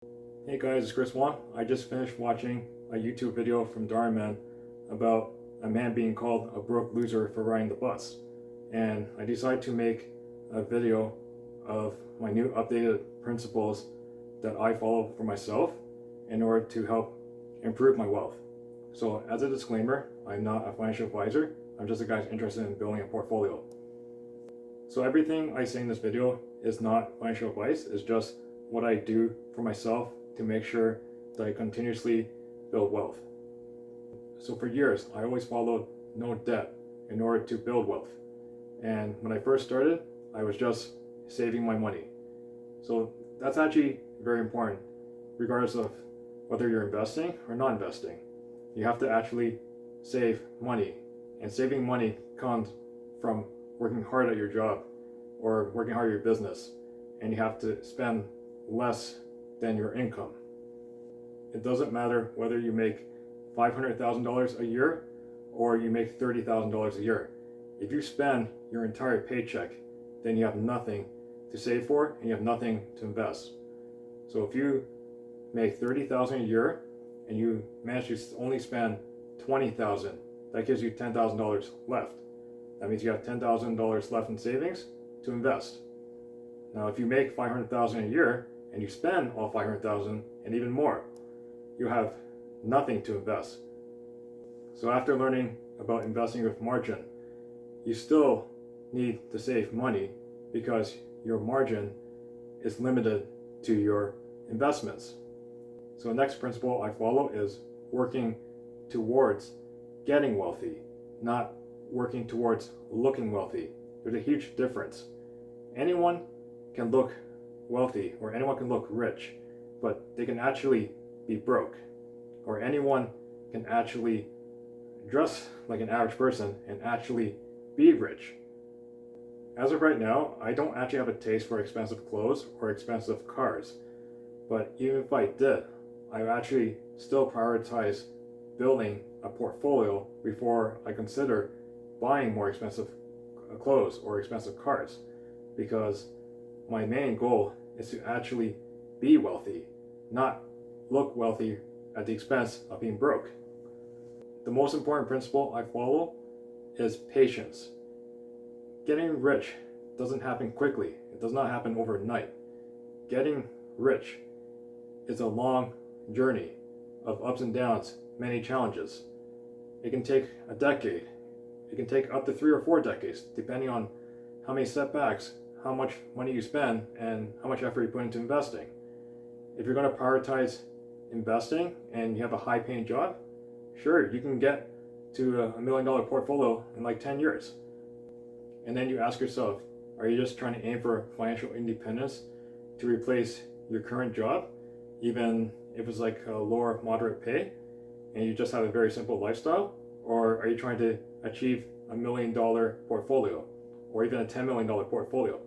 Hey guys, it's Chris Wong. I just finished watching a YouTube video from Darman about a man being called a broke loser for riding the bus. And I decided to make a video of my new updated principles that I follow for myself in order to help improve my wealth. So as a disclaimer, I'm not a financial advisor. I'm just a guy interested in building a portfolio. So everything I say in this video is not financial advice. It's just what I do for myself to make sure that I continuously build wealth. So for years, I always followed no debt in order to build wealth. And when I first started, I was just saving my money. So that's actually very important, regardless of whether you're investing or not investing. You have to actually save money. And saving money comes from working hard at your job or working hard at your business. And you have to spend less than your income. It doesn't matter whether you make $500,000 a year or you make $30,000 a year. If you spend your entire paycheck, then you have nothing to save for and you have nothing to invest. So if you make $30,000 a year and you manage to only spend $20,000, that gives you $10,000 left. That means you have $10,000 left in savings to invest. Now, if you make $500,000 a year and you spend all $500,000 and even more, you have nothing to invest. So after learning about investing with margin, you still need to save money because your margin is limited to your investments. So the next principle I follow is working towards getting wealthy, not working towards looking wealthy. There's a huge difference. Anyone can look wealthy or anyone can look rich, but they can actually be broke. Or anyone can actually dress like an average person and actually be rich. As of right now, I don't actually have a taste for expensive clothes or expensive cars. But even if I did, I would actually still prioritize building a portfolio before I consider buying more expensive clothes or expensive cars. Because my main goal is to actually be wealthy, not look wealthy at the expense of being broke. The most important principle I follow is patience. Getting rich doesn't happen quickly. It does not happen overnight. Getting rich is a long journey of ups and downs, many challenges. It can take a decade. It can take up to 3 or 4 decades, depending on how many setbacks, how much money you spend, and how much effort you put into investing. If you're going to prioritize investing and you have a high paying job, sure, you can get to a $1 million portfolio in like 10 years. And then you ask yourself, are you just trying to aim for financial independence to replace your current job, even if it's like a lower moderate pay, and you just have a very simple lifestyle? Or are you trying to achieve a $1 million portfolio or even a $10 million portfolio?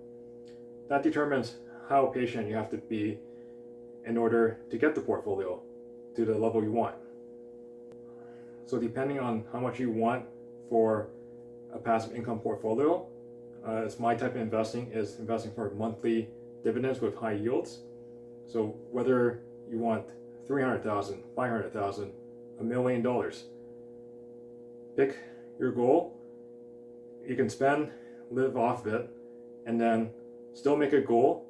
That determines how patient you have to be in order to get the portfolio to the level you want. So depending on how much you want for a passive income portfolio, it's my type of investing is investing for monthly dividends with high yields. So whether you want $300,000, $500,000, $1 million, pick your goal. You can spend, live off it, and then still make a goal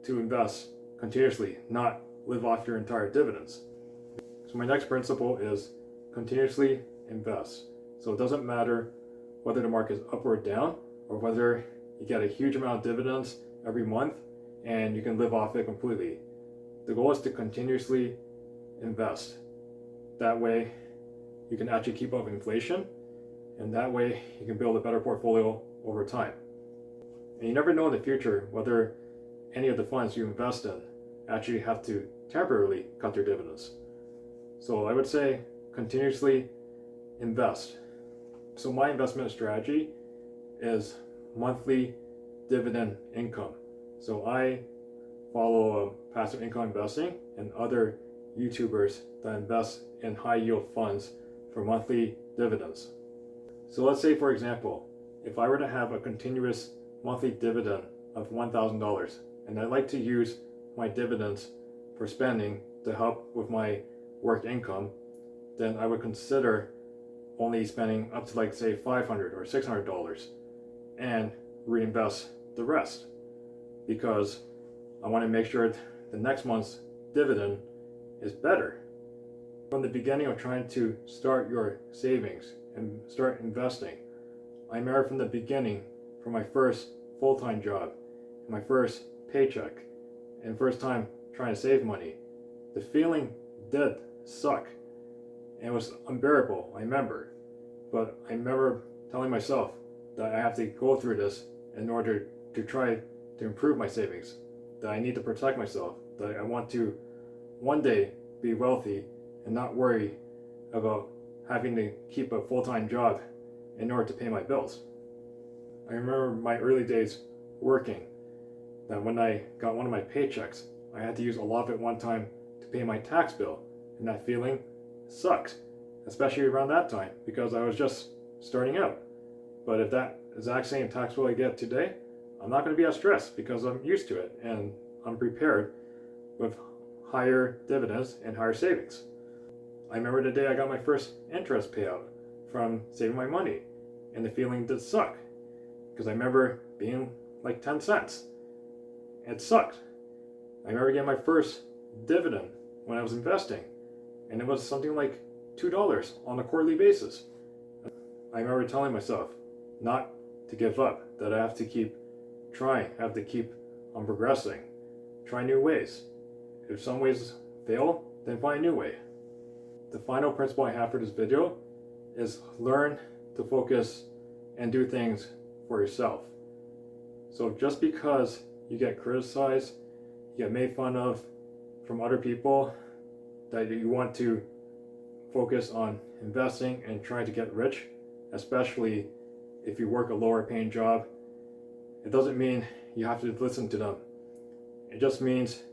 to invest continuously, not live off your entire dividends. So my next principle is continuously invest. So it doesn't matter whether the market is up or down, or whether you get a huge amount of dividends every month and you can live off it completely. The goal is to continuously invest. That way you can actually keep up with inflation, and that way you can build a better portfolio over time. And you never know in the future whether any of the funds you invest in actually have to temporarily cut their dividends. So I would say continuously invest. So my investment strategy is monthly dividend income. So I follow passive income investing and other YouTubers that invest in high yield funds for monthly dividends. So let's say, for example, if I were to have a continuous monthly dividend of $1,000, and I'd like to use my dividends for spending to help with my work income, then I would consider only spending up to like say $500 or $600 and reinvest the rest, because I want to make sure the next month's dividend is better. From the beginning of trying to start your savings and start investing, I remember from the beginning, from my first full-time job, my first paycheck, and first time trying to save money, the feeling did suck. And it was unbearable, I remember. But I remember telling myself that I have to go through this in order to try to improve my savings, that I need to protect myself, that I want to one day be wealthy and not worry about having to keep a full-time job in order to pay my bills. I remember my early days working, that when I got one of my paychecks, I had to use a lot of it one time to pay my tax bill, and that feeling sucked, especially around that time because I was just starting out. But if that exact same tax bill I get today, I'm not going to be as stressed because I'm used to it and I'm prepared with higher dividends and higher savings. I remember the day I got my first interest payout from saving my money, and the feeling did suck because I remember being like 10 cents. It sucked. I remember getting my first dividend when I was investing, and it was something like $2 on a quarterly basis. I remember telling myself not to give up, that I have to keep trying, I have to keep on progressing, try new ways. If some ways fail, then find a new way. The final principle I have for this video is learn to focus and do things for yourself. So just because you get criticized, you get made fun of from other people, that you want to focus on investing and trying to get rich, especially if you work a lower paying job, it doesn't mean you have to listen to them. It just means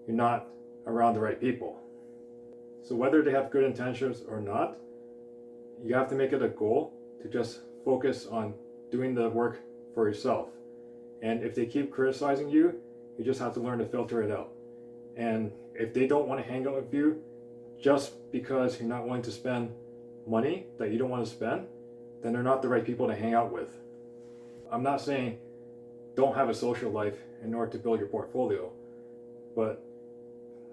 you're not around the right people. So whether they have good intentions or not, you have to make it a goal to just focus on doing the work for yourself. And if they keep criticizing you, you just have to learn to filter it out. And if they don't want to hang out with you just because you're not willing to spend money that you don't want to spend, then they're not the right people to hang out with. I'm not saying don't have a social life in order to build your portfolio, but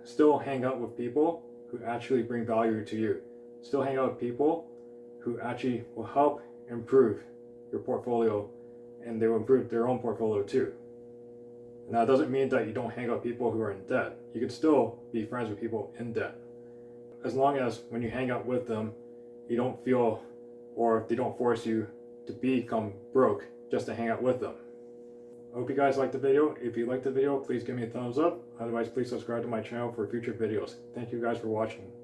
still hang out with people who actually bring value to you. Still hang out with people who actually will help improve your portfolio, and they will improve their own portfolio too. Now, it doesn't mean that you don't hang out with people who are in debt. You can still be friends with people in debt, as long as when you hang out with them, you don't feel, or they don't force you to become broke just to hang out with them. I hope you guys liked the video. If you liked the video, please give me a thumbs up. Otherwise, please subscribe to my channel for future videos. Thank you guys for watching.